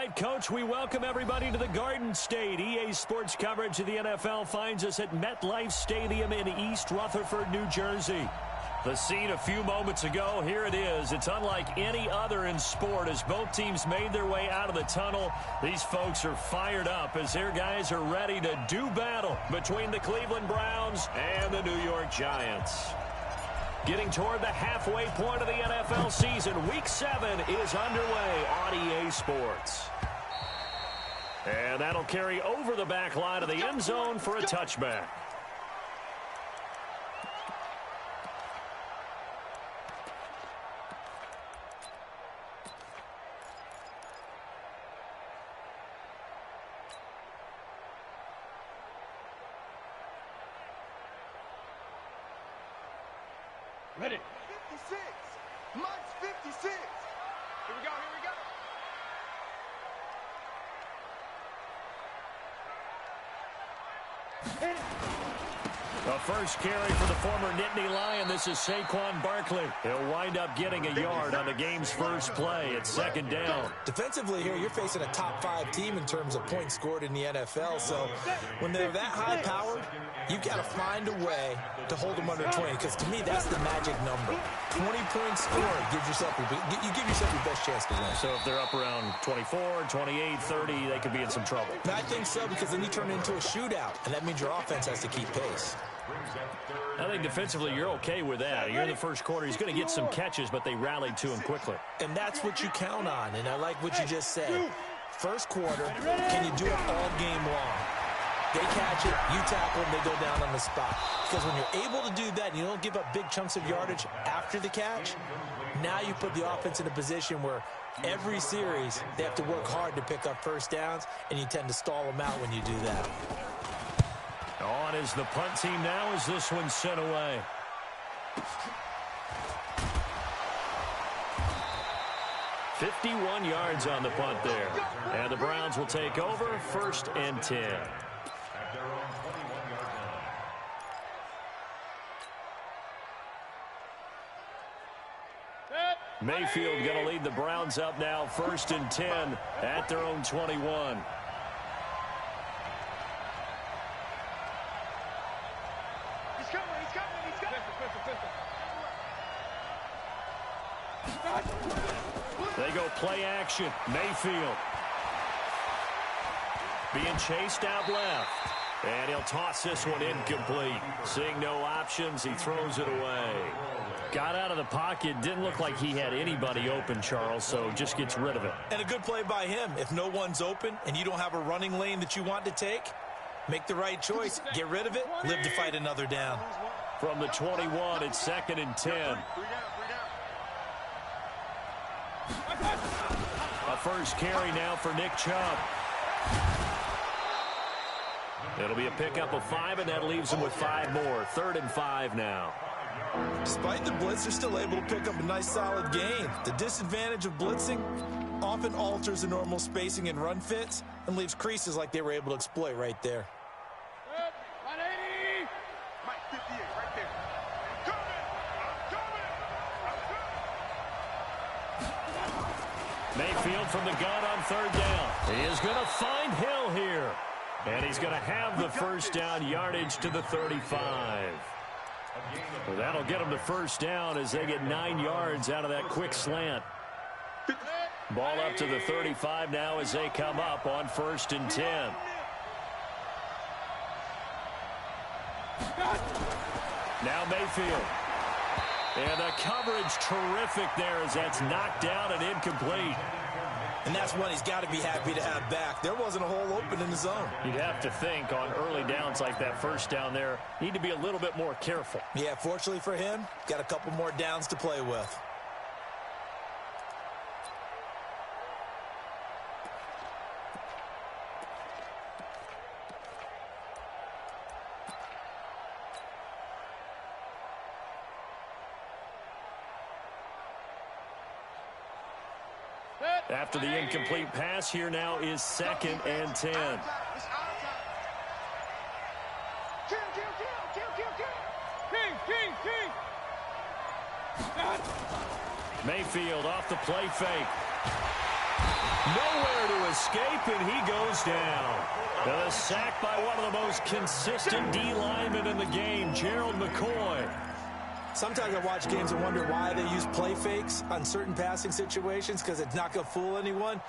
right, Coach, we welcome everybody to the Garden State. EA Sports coverage of the NFL finds us at MetLife Stadium in East Rutherford, New Jersey. The scene a few moments ago, here it is. It's unlike any other in sport as both teams made their way out of the tunnel. These folks are fired up as their guys are ready to do battle between the Cleveland Browns and the New York Giants. Getting toward the halfway point of the NFL season, Week 7 is underway on EA Sports. And that'll carry over the back line of the end zone for a touchback. Ready. 56. Mike's 56. Here we go, here we go. The first carry for the former Nittany Lion. This is Saquon Barkley. He'll wind up getting a yard on the game's first play. It's second down. Defensively here, you're facing a top-5 team in terms of points scored in the NFL. So when they're that high-powered, you've got to find a way to hold them under 20. Because to me, that's the magic number. 20 points scored gives yourself you give yourself your best chance to win. So if they're up around 24, 28, 30, they could be in some trouble. I think so, because then you turn it into a shootout, and that means your offense has to keep pace. I think defensively you're okay with that. You're in the first quarter. He's going to get some catches, but they rallied to him quickly. And that's what you count on, and I like what you just said. First quarter, can you do it all game long? They catch it, you tackle them, they go down on the spot. Because when you're able to do that and you don't give up big chunks of yardage after the catch, now you put the offense in a position where every series they have to work hard to pick up first downs, and you tend to stall them out when you do that. On is the punt team now as this one's sent away. $51 yards on the punt there. And the Browns will take over, 1st and 10. Mayfield going to lead the Browns up now, 1st and 10 at their own 21. They go play action. Mayfield being chased out left. And he'll toss this one incomplete. Seeing no options, he throws it away. Got out of the pocket. Didn't look like he had anybody open, Charles, so just gets rid of it. And a good play by him. If no one's open and you don't have a running lane that you want to take, make the right choice. Get rid of it. Live to fight another down. From the 21, it's 2nd and 10. A first carry now for Nick Chubb. It'll be a pickup of 5, and that leaves him with 5 more. 3rd and 5 now. Despite the blitz, they're still able to pick up a nice, solid gain. The disadvantage of blitzing often alters the normal spacing and run fits and leaves creases like they were able to exploit right there. 180. Mike 58 right there. Mayfield from the gun on 3rd down. He is going to find Hill here. And he's going to have the first down, yardage to the 35. Well, that'll get them to first down as they get 9 yards out of that quick slant. Ball up to the 35 now as they come up on 1st and 10. Now Mayfield. And the coverage terrific there as that's knocked down and incomplete. And that's one he's got to be happy to have back. There wasn't a hole open in the zone. You'd have to think on early downs like that first down there, need to be a little bit more careful. Yeah, fortunately for him, got a couple more downs to play with. After the incomplete pass, here now is 2nd and 10. Mayfield off the play fake. Nowhere to escape, and he goes down. The sack by one of the most consistent D linemen in the game, Gerald McCoy. Sometimes I watch games and wonder why they use play fakes on certain passing situations, because it's not going to fool anyone.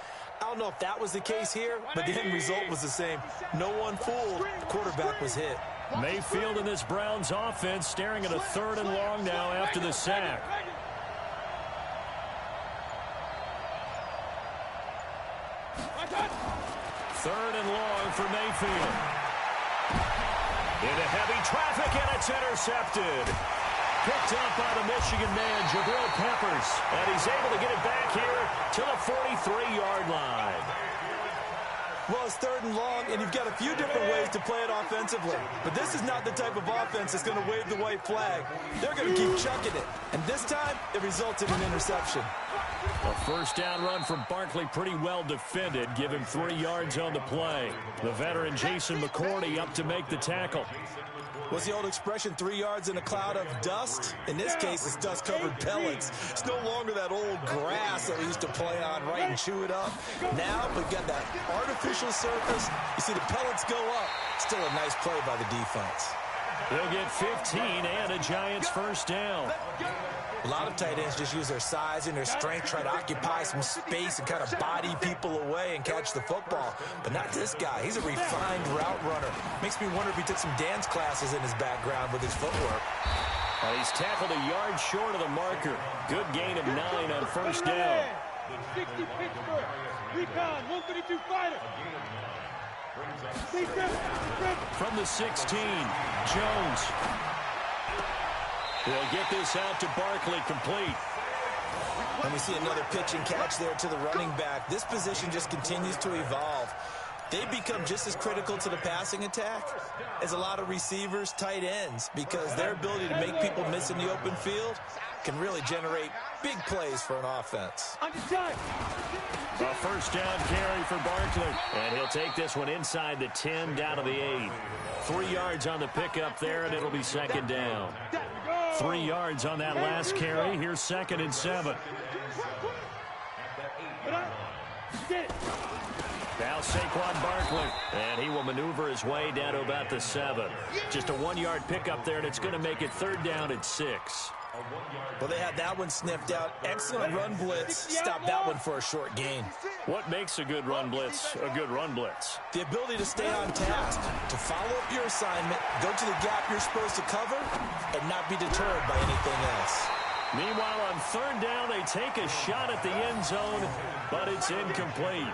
I don't know if that was the case here, but the end result was the same. No one fooled. The quarterback was hit. Mayfield in this Browns offense staring at a 3rd and long now after the sack. Third and long for Mayfield. Into heavy traffic, and it's intercepted. Picked up by the Michigan man, Jabril Peppers. And he's able to get it back here to the 43-yard line. Well, it's 3rd and long, and you've got a few different ways to play it offensively. But this is not the type of offense that's going to wave the white flag. They're going to keep chucking it. And this time, it resulted in an interception. A first down run from Barkley, pretty well defended. Give him 3 yards on the play. The veteran Jason McCourty up to make the tackle. What's the old expression, 3 yards in a cloud of dust? In this case, it's dust-covered pellets. It's no longer that old grass that we used to play on, right, and chew it up. Now we've got that artificial surface. You see the pellets go up. Still a nice play by the defense. They'll get 15 and a Giants first down. A lot of tight ends just use their size and their strength, try to occupy some space and kind of body people away and catch the football. But not this guy. He's a refined route runner. Makes me wonder if he took some dance classes in his background with his footwork. He's tackled a yard short of the marker. Good gain of 9 on first down. 60 Pittsburgh. Recon, 132 fighter. From the 16, Jones. They'll get this out to Barkley, complete. And we see another pitch and catch there to the running back. This position just continues to evolve. They become just as critical to the passing attack as a lot of receivers, tight ends, because their ability to make people miss in the open field can really generate big plays for an offense. A first down carry for Barkley. And he'll take this one inside the 10, down to the 8. 3 yards on the pickup there, and it'll be second down. 3 yards on that last carry. Here's 2nd and 7. Now Saquon Barkley, and he will maneuver his way down to about the 7. Just a 1-yard pickup there, and it's going to make it 3rd down at 6. Well, they had that one sniffed out. Excellent run blitz. Stop that one for a short gain. What makes a good run blitz a good run blitz? The ability to stay on task, to follow up your assignment, go to the gap you're supposed to cover, and not be deterred by anything else. Meanwhile, on 3rd down, they take a shot at the end zone, but it's incomplete.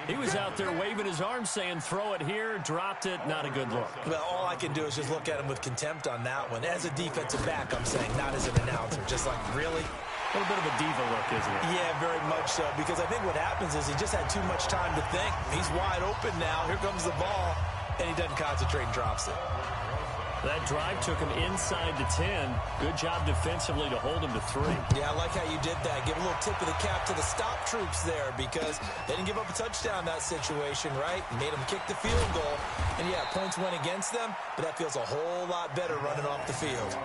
He was out there waving his arms saying, throw it here, dropped it, not a good look. Well, all I can do is just look at him with contempt on that one. As a defensive back, I'm saying, not as an announcer. Just like, really? A little bit of a diva look, isn't it? Yeah, very much so, because I think what happens is he just had too much time to think. He's wide open now. Here comes the ball, and he doesn't concentrate and drops it. That drive took him inside the 10. Good job defensively to hold him to 3. Yeah, I like how you did that. Give a little tip of the cap to the stop troops there, because they didn't give up a touchdown in that situation, right? Made them kick the field goal. And, yeah, points went against them, but that feels a whole lot better running off the field.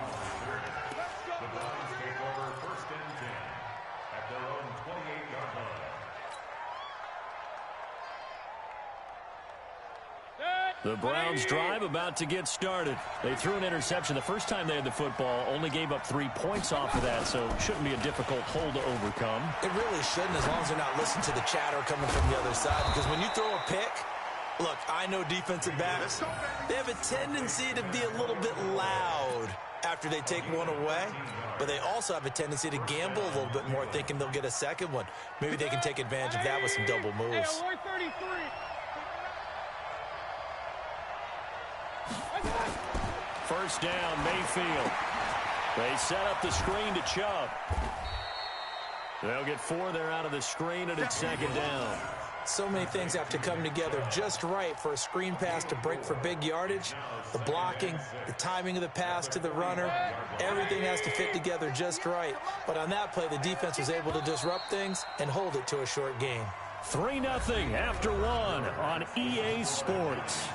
The Browns drive about to get started. They threw an interception the first time they had the football, only gave up 3 points off of that, so it shouldn't be a difficult hole to overcome. It really shouldn't, as long as they're not listening to the chatter coming from the other side, because when you throw a pick, look, I know defensive backs, they have a tendency to be a little bit loud after they take one away, but they also have a tendency to gamble a little bit more, thinking they'll get a second one. Maybe they can take advantage of that with some double moves. First down, Mayfield. They set up the screen to Chubb. They'll get 4 there out of the screen, and it's 2nd down. So many things have to come together just right for a screen pass to break for big yardage. The blocking, the timing of the pass to the runner, everything has to fit together just right. But on that play, the defense was able to disrupt things and hold it to a short gain. 3-0 after 1 on EA Sports.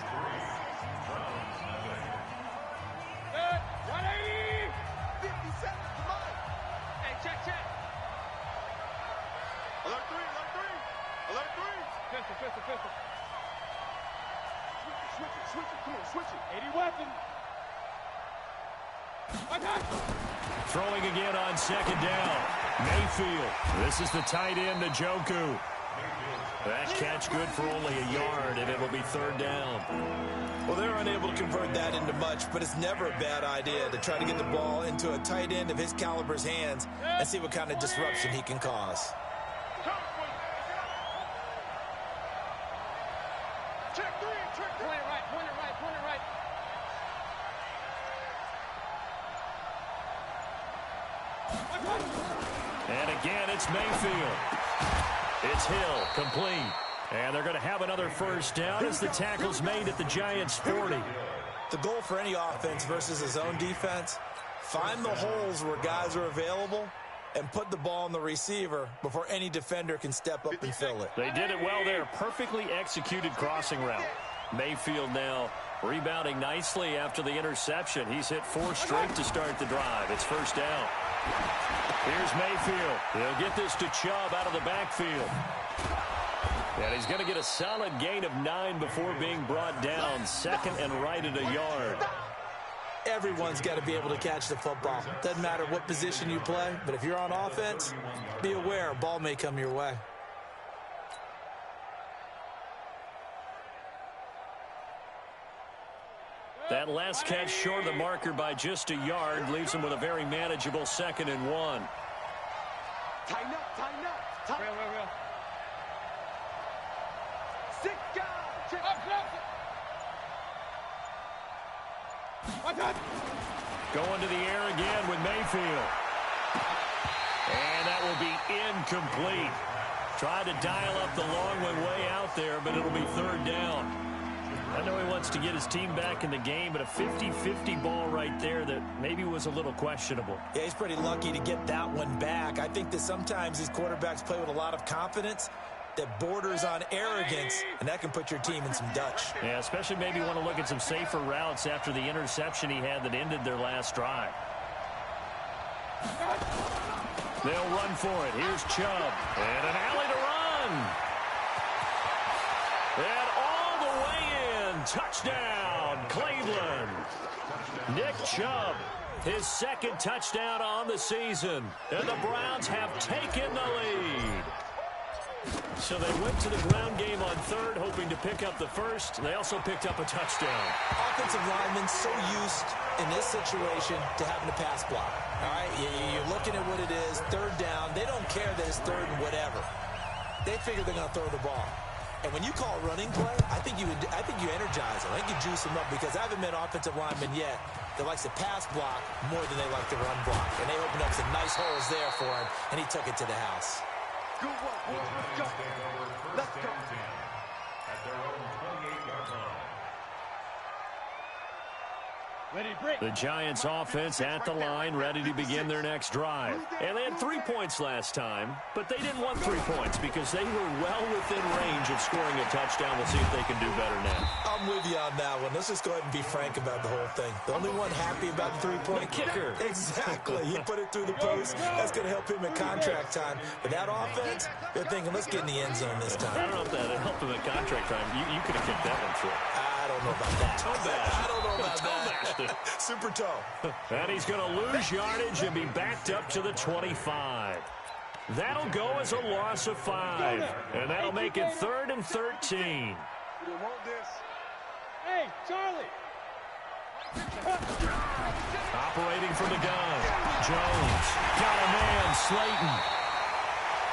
Switch it. 80 weapon. Throwing again on second down. Mayfield. This is the tight end, Njoku. That catch good for only a yard, and it'll be third down. Well, they're unable to convert that into much, but it's never a bad idea to try to get the ball into a tight end of his caliber's hands and see what kind of disruption he can cause. Check three. Point it right. And again, it's Mayfield. It's Hill, complete. And they're going to have another first down as the tackle's made at the Giants' 40. The goal for any offense versus his own defense, find the holes where guys are available and put the ball on the receiver before any defender can step up and fill it. They did it well there. Perfectly executed crossing route. Mayfield now rebounding nicely after the interception. He's hit 4 straight to start the drive. It's first down. Here's Mayfield. He'll get this to Chubb out of the backfield. And he's going to get a solid gain of 9 before being brought down. Second and right at a yard. Everyone's got to be able to catch the football. Doesn't matter what position you play, but if you're on offense, be aware a ball may come your way. That last catch short of the marker by just a yard leaves him with a very manageable 2nd and 1. Tighten up. Real. 6 guys. Check. Going to the air again with Mayfield. And that will be incomplete. Tried to dial up the long one way out there, but it'll be third down. I know he wants to get his team back in the game, but a 50-50 ball right there that maybe was a little questionable. Yeah, he's pretty lucky to get that one back. I think that sometimes these quarterbacks play with a lot of confidence that borders on arrogance, and that can put your team in some Dutch. Yeah, especially maybe want to look at some safer routes after the interception he had that ended their last drive. They'll run for it. Here's Chubb. And an alley to run. And all the way in. Touchdown, Cleveland. Nick Chubb, his 2nd touchdown on the season. And the Browns have taken the lead. So they went to the ground game on third, hoping to pick up the first. They also picked up a touchdown. Offensive linemen so used in this situation to having to pass block. All right, you're looking at what it is, third down. They don't care that it's third and whatever. They figure they're going to throw the ball. And when you call a running play, I think you energize them. I think you juice them up because I haven't met offensive linemen yet that likes to pass block more than they like to run block. And they opened up some nice holes there for him, and he took it to the house. Good work, boys. Let's go. At their own 28-yard line. The Giants offense at the line, ready to begin their next drive. And they had 3 points last time, but they didn't want 3 points because they were well within range of scoring a touchdown. We'll see if they can do better now. I'm with you on that one. Let's just go ahead and be frank about the whole thing. The only one happy about the 3-point kicker. Exactly. He put it through the post. That's going to help him in contract time. But that offense, they're thinking, let's get in the end zone this time. I don't know if that helped him in contract time. You could have kicked that one through. I don't know about that. Toe bash. I don't know about Toe bashed it. that. Super toe. And he's going to lose yardage and be backed up to the 25. That'll go as a loss of 5. And that'll make it 3rd and 13. We don't want this. Hey, Charlie. Operating from the gun. Jones. Got a man, Slayton.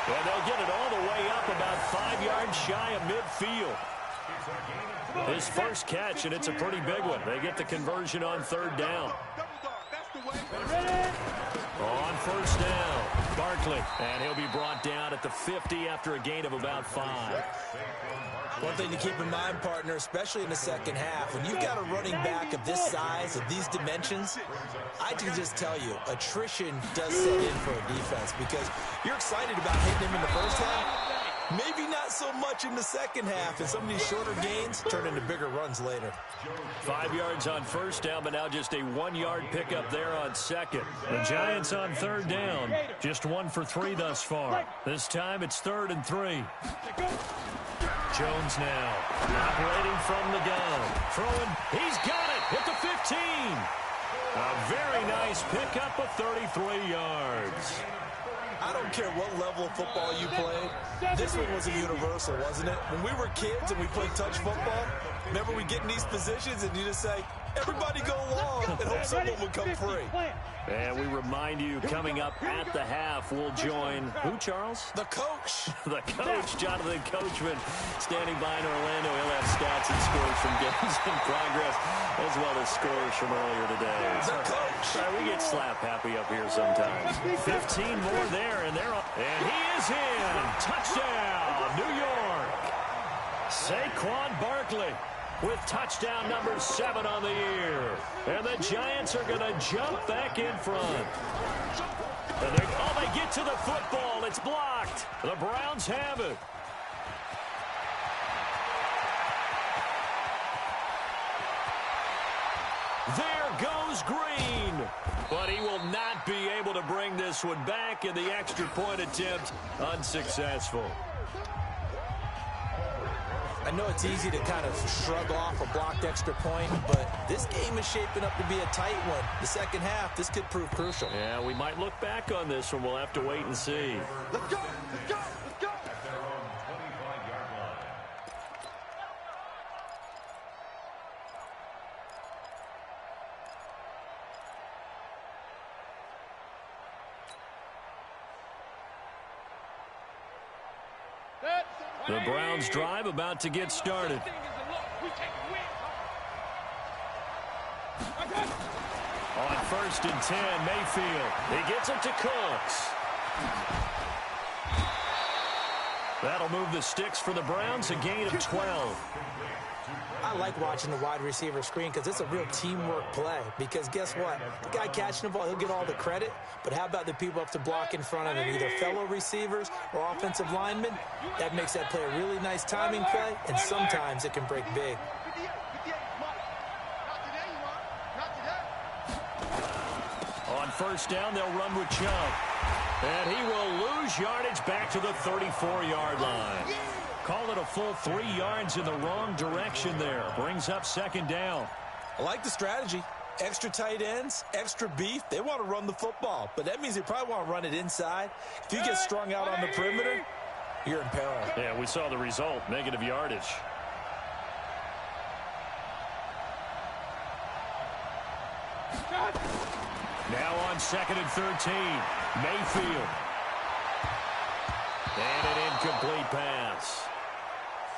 And they'll get it all the way up about 5 yards shy of midfield. His first catch, and it's a pretty big one. They get the conversion on 3rd down. On 1st down, Barkley. And he'll be brought down at the 50 after a gain of about 5. One thing to keep in mind, partner, especially in the second half, when you've got a running back of this size, of these dimensions, I can just tell you, attrition does set in for a defense because you're excited about hitting him in the first half. Maybe not so much in the second half, and some of these shorter gains turn into bigger runs later. 5 yards on 1st down, but now just a 1-yard pickup there on 2nd. The Giants on 3rd down, just 1 for 3 thus far. This time it's 3rd and 3. Jones now, operating from the gun. Throwing, he's got it at the 15. A very nice pickup of 33 yards. I don't care what level of football you played. This one was a universal, wasn't it? When we were kids and we played touch football, remember we get in these positions and you just say, everybody go long and hope someone would come free. And we remind you, coming up at the half, we'll join who, Charles? The coach. The coach, Jonathan Coachman, standing by in Orlando. He'll have stats and scores from games in progress, as well as scores from earlier today. The coach. We get slap happy up here sometimes. 15 more there, and they're up. And he is in. Touchdown, New York. Saquon Barkley with touchdown number 7 on the year. And the Giants are going to jump back in front. And they get to the football. It's blocked. The Browns have it. There goes Green. But he will not be able to bring this one back, and the extra point attempt unsuccessful. I know it's easy to kind of shrug off a blocked extra point, but this game is shaping up to be a tight one. The second half, this could prove crucial. Yeah, we might look back on this one. We'll have to wait and see. Let's go! Let's go! Let's go! At their own 25-yard line. The Browns drive about to get started. On 1st and 10, Mayfield. He gets it to Cooks. That'll move the sticks for the Browns, a gain of 12. I like watching the wide receiver screen because it's a real teamwork play. Because guess what? The guy catching the ball, he'll get all the credit. But how about the people up to block in front of him, either fellow receivers or offensive linemen? That makes that play a really nice timing play, and sometimes it can break big. 58, Mark. Not today, Mark. Not today. On 1st down, they'll run with Chubb. And he will lose yardage back to the 34-yard line. Call it a full 3 yards in the wrong direction there. Brings up 2nd down. I like the strategy. Extra tight ends, extra beef. They want to run the football, but that means they probably want to run it inside. If you get strung out on the perimeter, you're in peril. Yeah, we saw the result, negative yardage. Now on 2nd and 13, Mayfield. And an incomplete pass.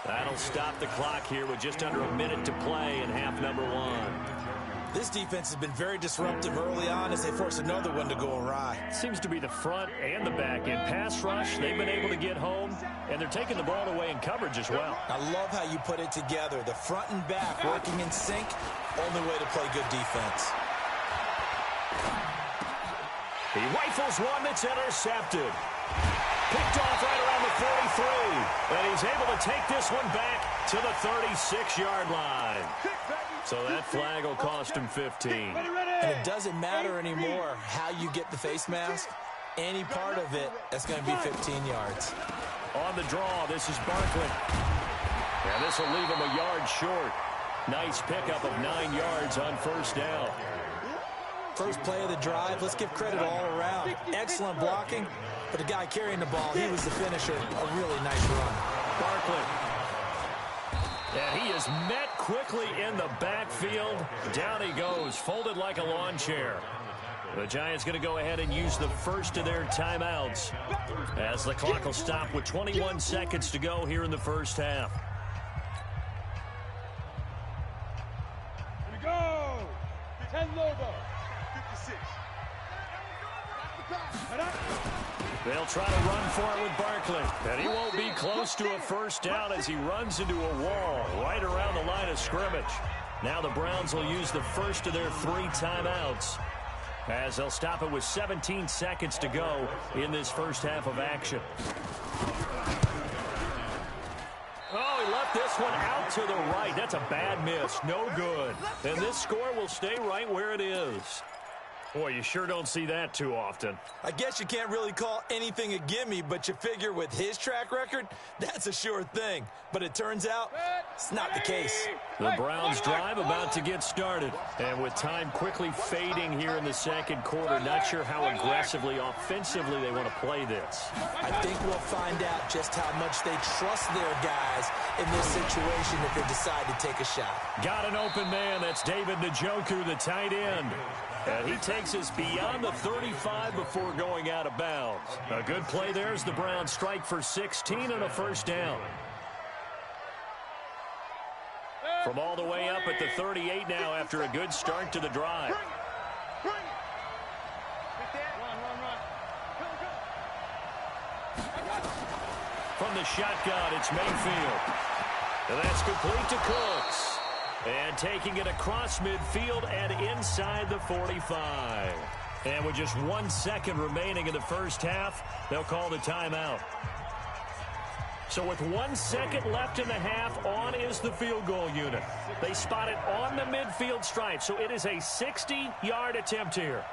That'll stop the clock here with just under a minute to play in half number 1. This defense has been very disruptive early on as they force another one to go awry. Seems to be the front and the back end. Pass rush, they've been able to get home, and they're taking the ball away in coverage as well. I love how you put it together. The front and back working in sync, only way to play good defense. He rifles one that's intercepted. Picked off right around the 43. And he's able to take this one back to the 36-yard line. So that flag will cost him 15. And it doesn't matter anymore how you get the face mask. Any part of it, that's going to be 15 yards. On the draw, this is Barkley. And this will leave him a yard short. Nice pickup of 9 yards on 1st down. First play of the drive, let's give credit all around. Excellent blocking, but the guy carrying the ball, he was the finisher. A really nice run. Barkley. And he is met quickly in the backfield. Down he goes, folded like a lawn chair. The Giants going to go ahead and use the first of their timeouts as the clock will stop with 21 seconds to go here in the first half. Here we go. 10 Lobo. 56. They'll try to run for it with Barkley. And he won't be close to a 1st down as he runs into a wall right around the line of scrimmage. Now the Browns will use the first of their 3 timeouts as they'll stop it with 17 seconds to go in this first half of action. Oh, he left this one out to the right. That's a bad miss. No good. And this score will stay right where it is. Boy, you sure don't see that too often. I guess you can't really call anything a gimme, but you figure with his track record, that's a sure thing. But it turns out, it's not the case. The Browns drive about to get started. And with time quickly fading here in the second quarter, not sure how aggressively, offensively they want to play this. I think we'll find out just how much they trust their guys in this situation if they decide to take a shot. Got an open man. That's David Njoku, the tight end. And he takes us beyond the 35 before going out of bounds. A good play there as the Browns strike for 16 and a first down. From all the way up at the 38 now after a good start to the drive. From the shotgun, it's Mayfield. And that's complete to Cooks. And taking it across midfield and inside the 45. And with just 1 second remaining in the first half, they'll call the timeout. So with 1 second left in the half, on is the field goal unit. They spot it on the midfield stripe, so it is a 60-yard attempt here.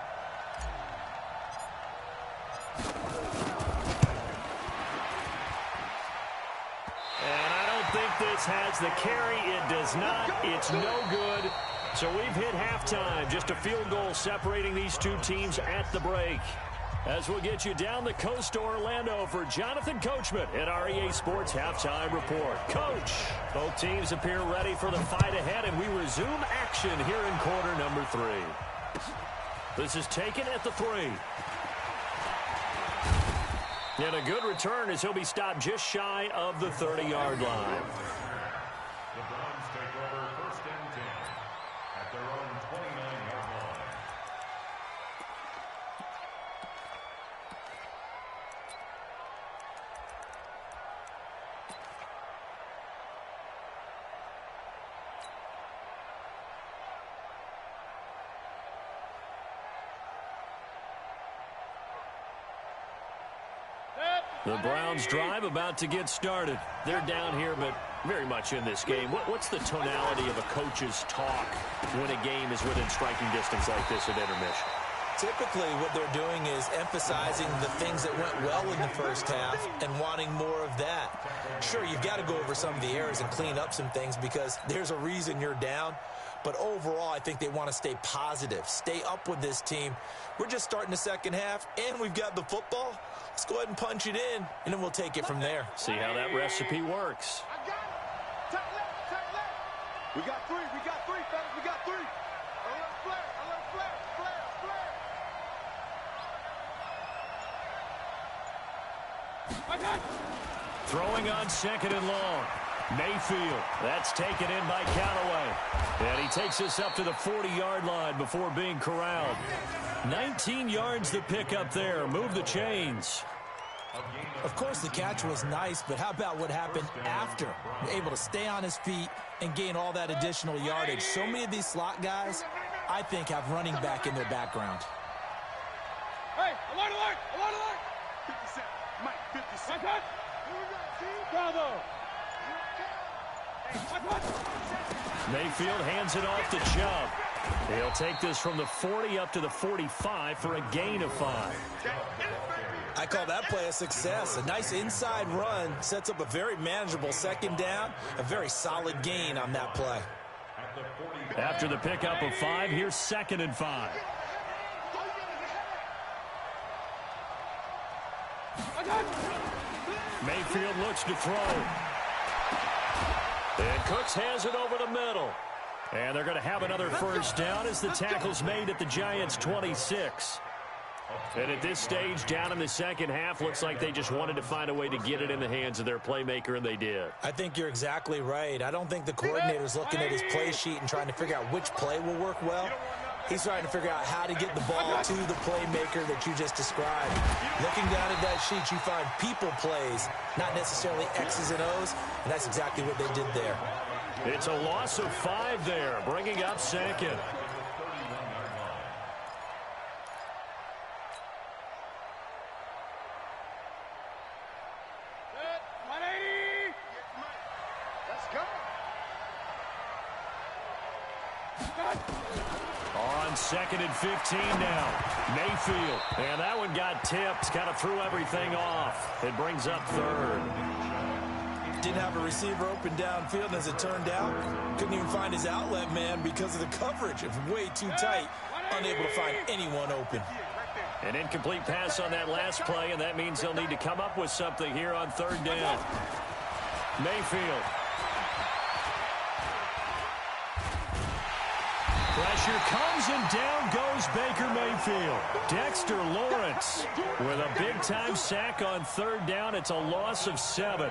This has the carry. It does not. It's no good. So we've hit halftime. Just a field goal separating these two teams at the break. As we'll get you down the coast to Orlando for Jonathan Coachman at our EA Sports Halftime Report. Coach, both teams appear ready for the fight ahead, and we resume action here in quarter number 3. This is taken at the 3. And a good return as he'll be stopped just shy of the 30-yard line. The Browns take over first and 10 at their own 29-yard line. The Browns drive about to get started. They're down here, but very much in this game. What's the tonality of a coach's talk when a game is within striking distance like this at intermission? Typically, what they're doing is emphasizing the things that went well in the first half and wanting more of that. Sure, you've got to go over some of the errors and clean up some things because there's a reason you're down. But overall, I think they want to stay positive, stay up with this team. We're just starting the second half, and we've got the football. Let's go ahead and punch it in, and then we'll take it from there. See how that recipe works. I got it. Tight left, tight left. We got three, fellas. We got three. A little flare, flare. I got it. Throwing on second and long. Mayfield. That's taken in by Callaway. And he takes us up to the 40-yard line before being corralled. 19 yards to pick up there. Move the chains. Of course, the catch was nice, but how about what happened after? Able to stay on his feet and gain all that additional yardage. So many of these slot guys, I think, have running back in their background. Hey, alert, alert, alert, alert. 57, Mike, 57. Cut. Bravo. Mayfield hands it off to Chubb. He'll take this from the 40 up to the 45 for a gain of 5. I call that play a success. A nice inside run sets up a very manageable second down, a very solid gain on that play. After the pickup of 5, here's second and 5. Mayfield looks to throw. And Cooks has it over the middle. And they're going to have another first down as the tackle's made at the Giants' 26. And at this stage, down in the second half, looks like they just wanted to find a way to get it in the hands of their playmaker, and they did. I think you're exactly right. I don't think the coordinator's looking at his play sheet and trying to figure out which play will work well. He's trying to figure out how to get the ball to the playmaker that you just described. Looking down at that sheet, you find people plays, not necessarily X's and O's, and that's exactly what they did there. It's a loss of 5 there, bringing up second. On on 2nd and 15 now. Mayfield. And that one got tipped. Kind of threw everything off. It brings up 3rd. Didn't have a receiver open downfield, and as it turned out, couldn't even find his outlet man because of the coverage. It was way too tight, unable to find anyone open. An incomplete pass on that last play, and that means they'll need to come up with something here on 3rd down. Mayfield. Pressure comes, and down goes Baker Mayfield. Dexter Lawrence with a big-time sack on 3rd down. It's a loss of 7.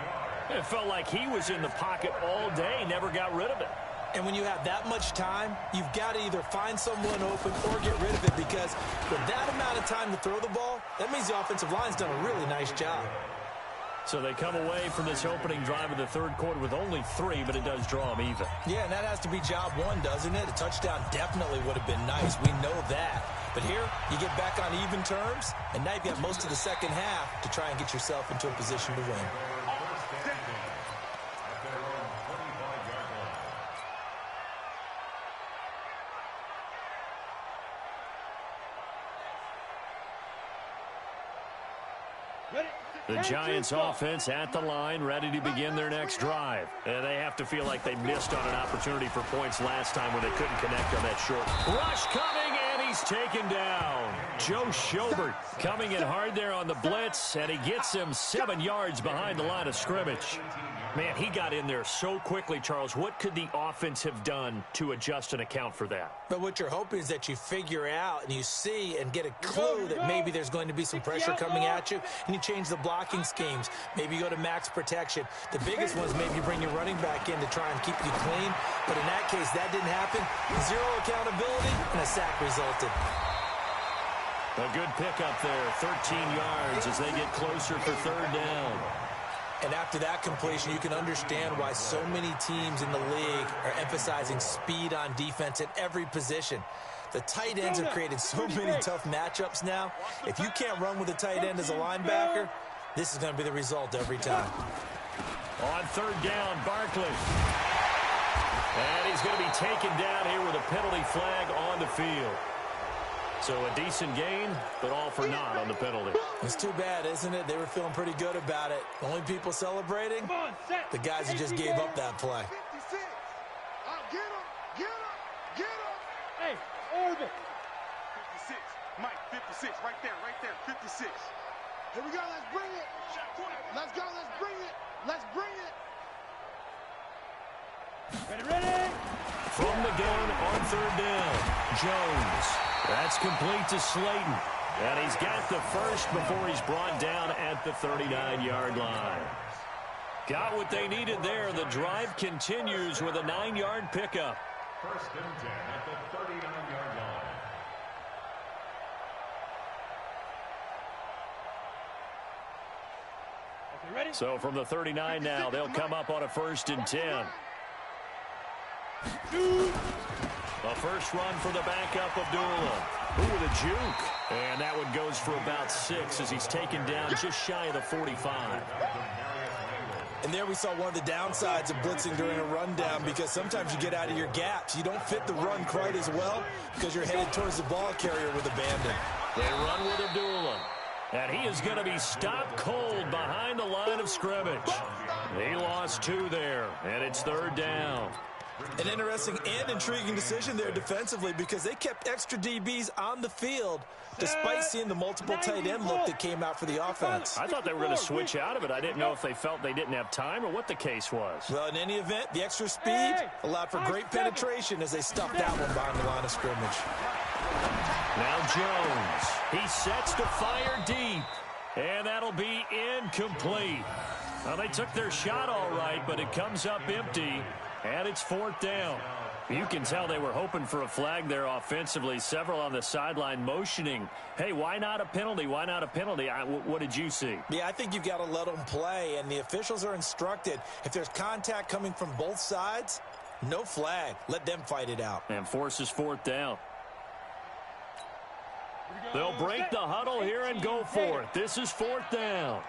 It felt like he was in the pocket all day, never got rid of it. And when you have that much time, you've got to either find someone open or get rid of it, because with that amount of time to throw the ball, that means the offensive line's done a really nice job. So they come away from this opening drive of the 3rd quarter with only 3, but it does draw them even. Yeah, and that has to be job 1, doesn't it? A touchdown definitely would have been nice. We know that. But here, you get back on even terms, and now you've got most of the second half to try and get yourself into a position to win. The Giants offense at the line, ready to begin their next drive. And they have to feel like they missed on an opportunity for points last time when they couldn't connect on that short. Rush coming, and he's taken down. Joe Schobert coming in hard there on the blitz, and he gets him 7 yards behind the line of scrimmage. Man, he got in there so quickly, Charles. What could the offense have done to adjust and account for that? But what you're hoping is that you figure out and you see and get a clue that maybe there's going to be some pressure coming at you, and you change the blocking schemes. Maybe you go to max protection. The biggest one is maybe you bring your running back in to try and keep you clean. But in that case, that didn't happen. 0 accountability, and a sack resulted. A good pickup there, 13 yards as they get closer for 3rd down. And after that completion, you can understand why so many teams in the league are emphasizing speed on defense at every position. The tight ends have created so many tough matchups now. If you can't run with a tight end as a linebacker, this is going to be the result every time. On 3rd down, Barkley. And he's going to be taken down here with a penalty flag on the field. So a decent gain, but all for naught on the penalty. It's too bad, isn't it? They were feeling pretty good about it. The only people celebrating, the guys who just gave up that play. 56. Get him. Get him. Get him. Hey, Orbit. 56. Mike, 56. Right there. 56. Here we go. Let's bring it. Let's go. Let's bring it. Let's bring it. Ready. From the gun on 3rd down, Jones. That's complete to Slayton. And he's got the first before he's brought down at the 39-yard line. Got what they needed there. The drive continues with a 9-yard pickup. 1st and 10 at the 39-yard line. Okay, ready? So from the 39 now, they'll come up on a 1st and 10. The first run for the backup of Abdullah. Ooh, with a juke. And that one goes for about 6 as he's taken down just shy of the 45. And there we saw one of the downsides of blitzing during a rundown, because sometimes you get out of your gaps. You don't fit the run quite as well because you're headed towards the ball carrier with abandon. They run with Abdullah. And he is going to be stopped cold behind the line of scrimmage. He lost 2 there, and it's 3rd down. An interesting and intriguing decision there defensively, because they kept extra DBs on the field despite seeing the multiple tight end look that came out for the offense. I thought they were going to switch out of it. I didn't know if they felt they didn't have time or what the case was. Well, in any event, the extra speed allowed for great penetration as they stuffed that one behind the line of scrimmage. Now Jones. He sets to fire deep. And that'll be incomplete. Well, they took their shot all right, but it comes up empty. And it's 4th down. You can tell they were hoping for a flag there offensively. Several on the sideline motioning, hey, why not a penalty? Why not a penalty? What did you see? Yeah, I think you've got to let them play, and the officials are instructed, if there's contact coming from both sides, no flag. Let them fight it out. And forces 4th down. They'll break the huddle here and go for it. This is 4th down.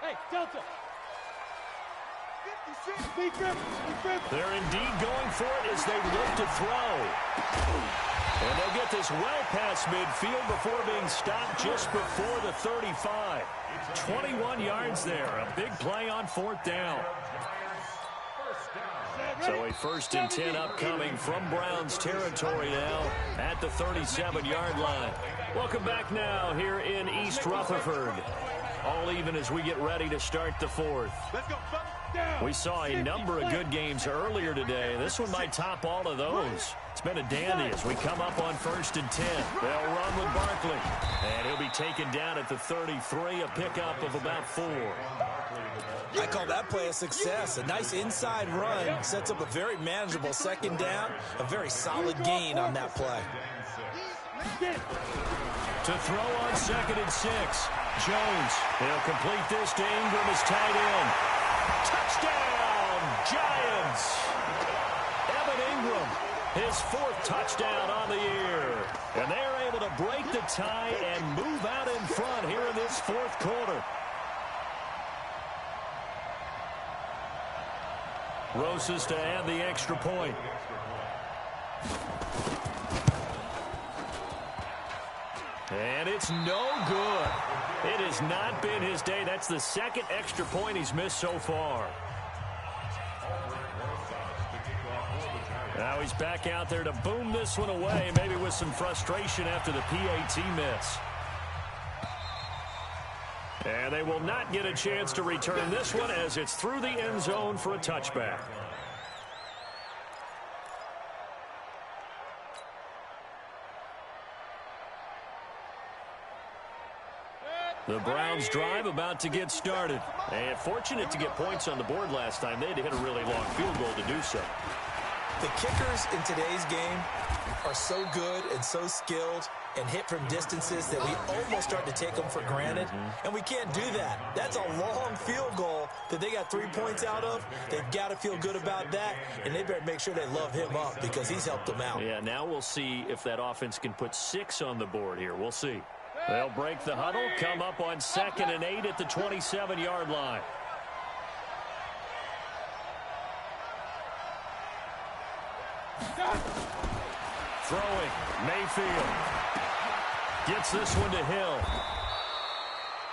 Hey, Delta. Be grip. They're indeed going for it as they look to throw. And they'll get this well past midfield before being stopped just before the 35. 21 yards there. A big play on 4th down. So a 1st and 10 upcoming from Browns territory now at the 37-yard line. Welcome back now here in East Rutherford. All even as we get ready to start the 4th. We saw a number of good games earlier today. This one might top all of those. It's been a dandy as we come up on 1st and 10. They'll run with Barkley. And he'll be taken down at the 33, a pickup of about 4. I call that play a success. A nice inside run sets up a very manageable 2nd down. A very solid gain on that play. To throw on 2nd and 6. Jones. He'll complete this to Ingram as tight end. Touchdown, Giants. Evan Ingram, his 4th touchdown on the year. And they're able to break the tie and move out in front here in this 4th quarter. Rosas to add the extra point. And it's no good. It has not been his day. That's the 2nd extra point he's missed so far. Now he's back out there to boom this one away, maybe with some frustration after the PAT miss. And they will not get a chance to return this one as it's through the end zone for a touchback. The Browns drive about to get started. And fortunate to get points on the board last time. They had to hit a really long field goal to do so. The kickers in today's game are so good and so skilled and hit from distances that we almost start to take them for granted. And we can't do that. That's a long field goal that they got 3 points out of. They've got to feel good about that, and they better make sure they love him up because he's helped them out. Yeah, now we'll see if that offense can put 6 on the board here. We'll see. They'll break the huddle, come up on 2nd and 8 at the 27-yard line. Throwing, Mayfield. Gets this one to Hill.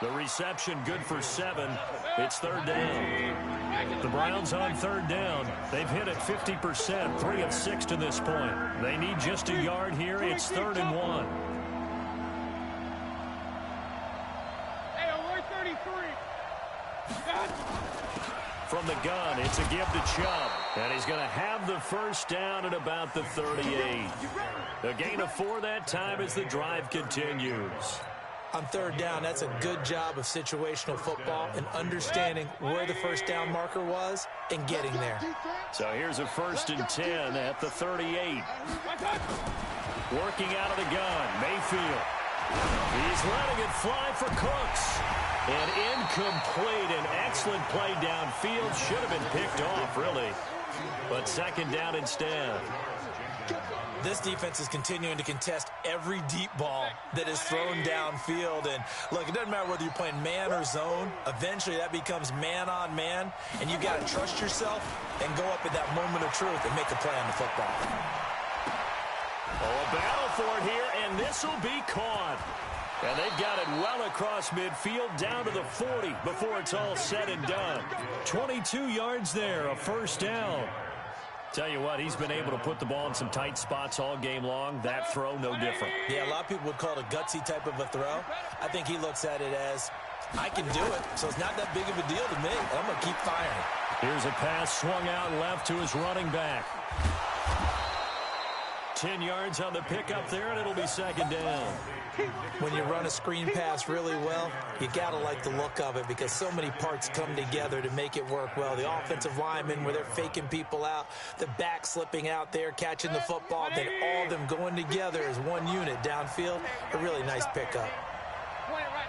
The reception good for 7. It's 3rd down. The Browns on 3rd down. They've hit it 50%, 3 of 6 to this point. They need just a yard here. It's 3rd and 1. From the gun, it's a give to Chubb. And he's going to have the 1st down at about the 38. A gain of 4 that time as the drive continues. On 3rd down, that's a good job of situational football and understanding where the 1st down marker was and getting there. So here's a 1st and 10 at the 38. Working out of the gun, Mayfield. He's letting it fly for Cooks. And incomplete. An excellent play downfield. Should have been picked off, really. But 2nd down instead. This defense is continuing to contest every deep ball that is thrown downfield. And, look, it doesn't matter whether you're playing man or zone. Eventually, that becomes man on man. And you've got to trust yourself and go up at that moment of truth and make a play on the football. Oh, a battle for it here, and this will be caught. And they've got it well across midfield down to the 40 before it's all said and done. 22 yards there, a 1st down. Tell you what, he's been able to put the ball in some tight spots all game long. That throw, no different. Yeah, a lot of people would call it a gutsy type of a throw. I think he looks at it as, I can do it, so it's not that big of a deal to me. I'm going to keep firing. Here's a pass swung out left to his running back. 10 yards on the pickup there, and it'll be 2nd down. When you run a screen pass really well, you got to like the look of it because so many parts come together to make it work well. The offensive linemen, where they're faking people out, the back slipping out there, catching the football, then all of them going together as one unit downfield. A really nice pickup. Point it right.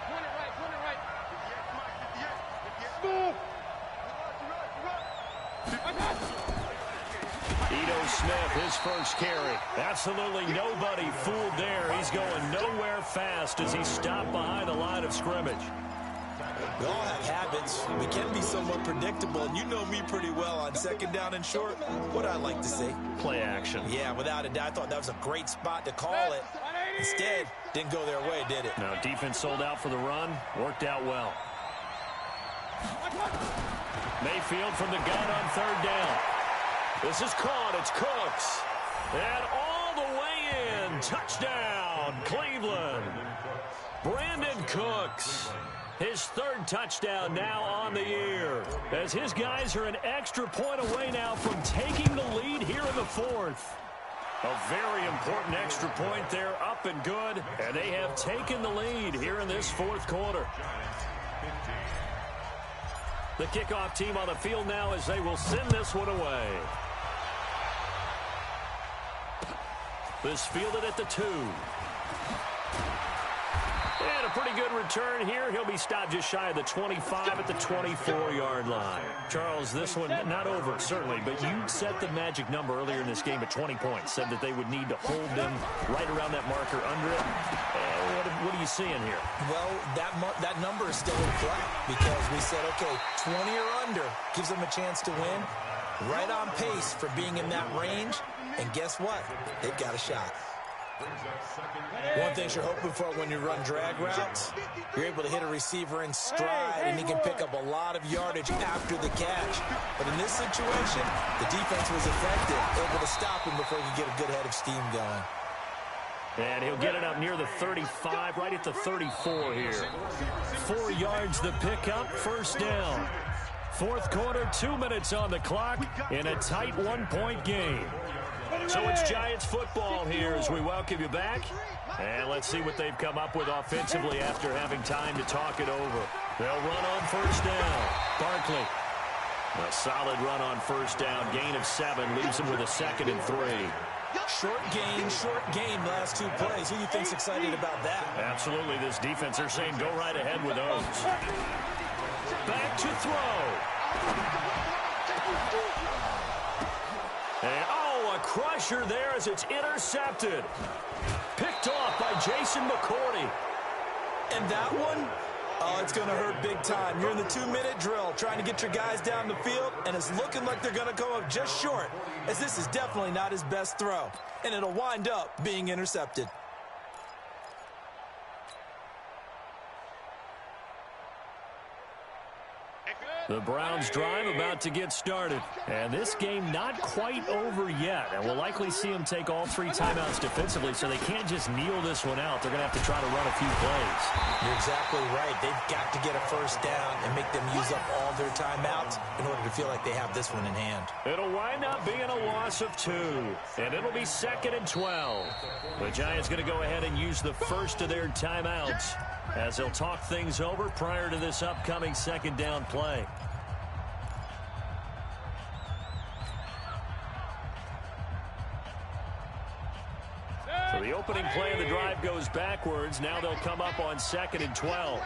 Ito Smith, his 1st carry. Absolutely nobody fooled there. He's going nowhere fast as he stopped behind the line of scrimmage. We all have habits. We can be somewhat predictable, and you know me pretty well on second down and short. What I like to see? Play action. Yeah, without a doubt. I thought that was a great spot to call it. Instead, didn't go their way, did it? No, defense sold out for the run. Worked out well. Mayfield from the gun on third down. This is caught. It's Cooks. And all the way in. Touchdown, Cleveland. Brandon Cooks. His third touchdown now on the year. As his guys are an extra point away now from taking the lead here in the fourth. A very important extra point there, up and good. And they have taken the lead here in this fourth quarter. The kickoff team on the field now as they will send this one away. This fielded at the 2. And a pretty good return here. He'll be stopped just shy of the 25 at the 24-yard line. Charles, this one not over, certainly, but you set the magic number earlier in this game at 20 points. Said that they would need to hold them right around that marker under it. What are you seeing here? Well, that number is still in play because we said, okay, 20 or under gives them a chance to win. Right on pace for being in that range. And guess what? They've got a shot. One thing you're hoping for when you run drag routes, you're able to hit a receiver in stride, and he can pick up a lot of yardage after the catch. But in this situation, the defense was effective, able to stop him before he could get a good head of steam going. And he'll get it up near the 35, right at the 34 here. 4 yards the pickup, first down. Fourth quarter, 2 minutes on the clock in a tight 1-point game. So it's Giants football here as we welcome you back. And let's see what they've come up with offensively after having time to talk it over. They'll run on first down. Barkley. A solid run on first down. Gain of 7 leaves him with a 2nd and 3. Short gain last 2 plays. Who do you think's excited about that? Absolutely. This defense, they're saying go right ahead with those. Back to throw. And a crusher there as it's intercepted. Picked off by Jason McCourty. And that one, it's going to hurt big time. You're in the 2-minute drill trying to get your guys down the field, and it's looking like they're going to come up just short, as this is definitely not his best throw. And it'll wind up being intercepted. The Browns drive about to get started. And this game not quite over yet. And we'll likely see them take all 3 timeouts defensively, so they can't just kneel this one out. They're going to have to try to run a few plays. You're exactly right. They've got to get a first down and make them use up all their timeouts in order to feel like they have this one in hand. It'll wind up being a loss of 2. And it'll be 2nd and 12. The Giants going to go ahead and use the first of their timeouts as they'll talk things over prior to this upcoming 2nd down play. So the opening play of the drive goes backwards. Now they'll come up on 2nd and 12.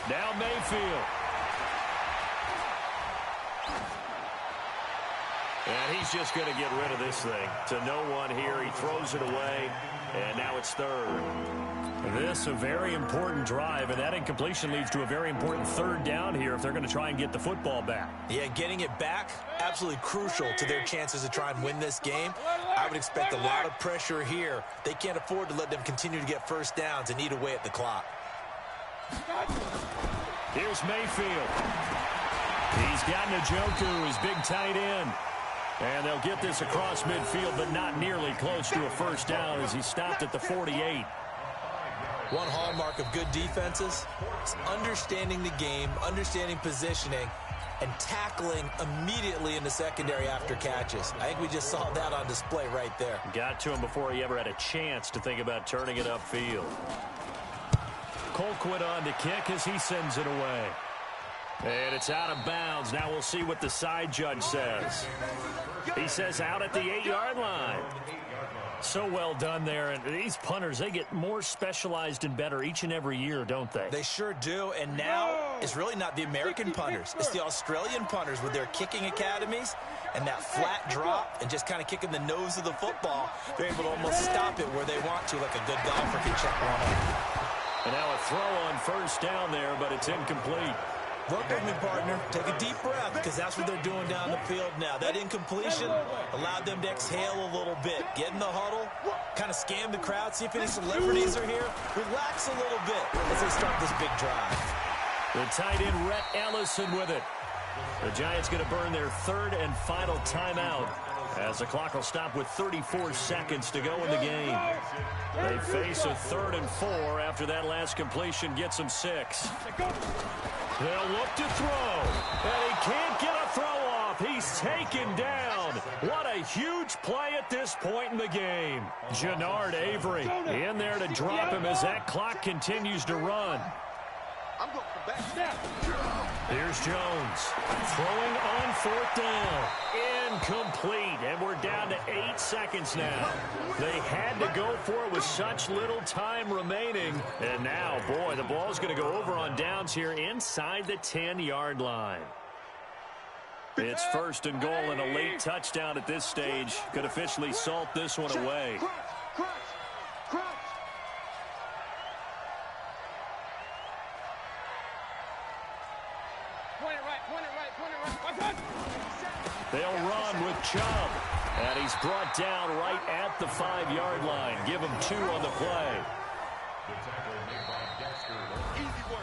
Now Mayfield. And he's just going to get rid of this thing to no one here. He throws it away, and now it's 3rd. This a very important drive, and that incompletion leads to a very important 3rd down here if they're going to try and get the football back. Yeah, getting it back, absolutely crucial to their chances to try and win this game. I would expect a lot of pressure here. They can't afford to let them continue to get first downs and eat away at the clock. Here's Mayfield. He's got Njoku, his big tight end. And they'll get this across midfield, but not nearly close to a first down as he stopped at the 48. One hallmark of good defenses is understanding the game, understanding positioning, and tackling immediately in the secondary after catches. I think we just saw that on display right there. Got to him before he ever had a chance to think about turning it upfield. Colquitt on to kick as he sends it away. And it's out of bounds. Now we'll see what the side judge says. He says out at the 8-yard line. So well done there. And these punters, they get more specialized and better each and every year, don't they? They sure do. And now it's really not the American punters. It's the Australian punters with their kicking academies and that flat drop and just kind of kicking the nose of the football. They're able to almost stop it where they want to, like a good golfer can check one up. And now a throw on first down there, but it's incomplete. Work with me, partner. Take a deep breath, because that's what they're doing down the field now. That incompletion allowed them to exhale a little bit. Get in the huddle, kind of scan the crowd, see if any celebrities are here. Relax a little bit as they start this big drive. The tight end, Rhett Ellison, with it. The Giants going to burn their third and final timeout as the clock will stop with 34 seconds to go in the game. They face a 3rd and 4 after that last completion gets them 6. They'll look to throw, and he can't get a throw off. He's taken down. What a huge play at this point in the game. Jannard Avery in there to drop him as that clock continues to run. I'm going for back snap. Here's Jones throwing on 4th down. Incomplete, and we're down to 8 seconds now. They had to go for it with such little time remaining. And now, boy, the ball's going to go over on downs here inside the 10-yard line. It's 1st and goal, and a late touchdown at this stage could officially salt this one away. Crunch. Point it right. They'll run with Chubb, and he's brought down right at the 5-yard line. Give him 2 on the play.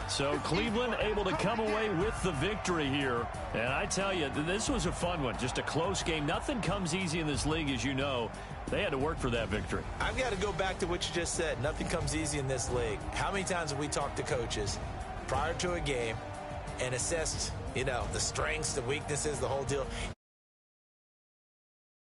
So Cleveland able to come away with the victory here. And I tell you, this was a fun one. Just a close game. Nothing comes easy in this league, as you know. They had to work for that victory. I've got to go back to what you just said. Nothing comes easy in this league. How many times have we talked to coaches prior to a game and assessed, the strengths, the weaknesses, the whole deal?